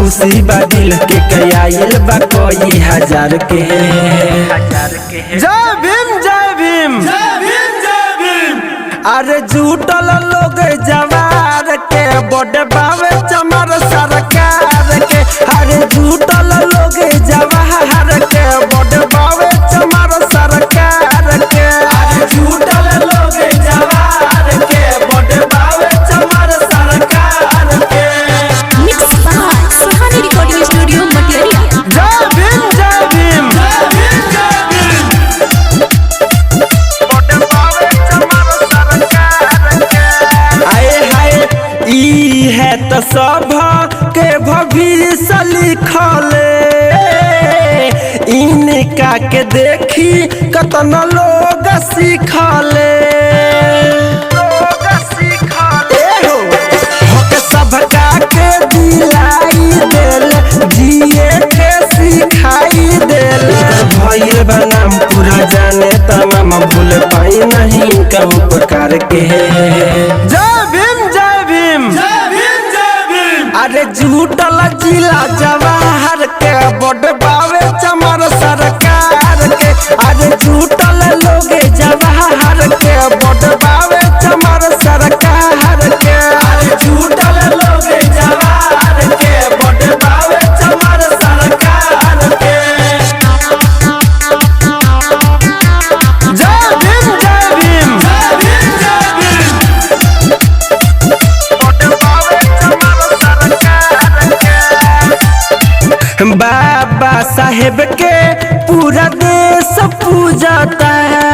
खुशी बा दिल के कयाइल बा कोई हजार के। जय भीम जय भीम जय भीम जय भीम। अरे जुटल लोग जवार के बड़े बावे चमर सरकार के। अरे जुटल लोग जवार के बड़े बावे चमर सरकार के। अरे जुटल लोग जवार के बड़े बावे चमर सरकार के। Mix by Suhani recording studio Matiyaria. जय भीम जय भीम जय भीम जय भीम। बड़े बावे चमर सरकार के। आए हाय ई है तो सब के भविष्य लिखले। इनका के देखी कतन लोग सीखले। सबका के दिलाई देल जिए के सिखाई देल। भइल बनाम पूरा जाने तमाम भूल पाई नहीं इनका उपकार के। जय भीम जय भीम जय भीम जय भीम। अरे झूठल जिला जवाहर के बड़ बावे चमर सरकार के। अरे झूठल लोग जवाहर के बड़ बावे चमर सरकार के। अरे झूठल लोग जवाहर के बड़ बावे चमर सरकार के। जय भीम जय भीम जय भीम जय भीम। बड़ बावे चमर सरकार के। बाबा साहेब के पूरा देश पूजता है।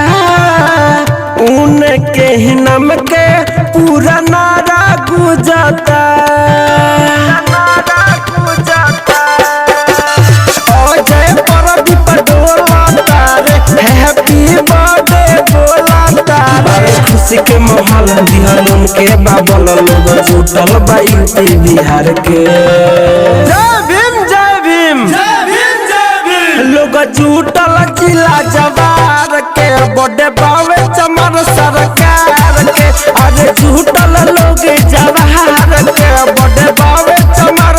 उनके ही नाम के पूरा नारा गुजता। जय प्रदीप डोलाता रे हैप्पी बर्थडे बोलाता रे। खुशी के माहौल दिहल उनके बाबल लोग जुटल बा यूपी बिहार के। जय भीम जय भीम जय भीम जय भीम। लोग जुटल जिला जवार के बड़े बावे चमर सरकार के। अरे जुटल लोग जवार के बड़े बावे चमर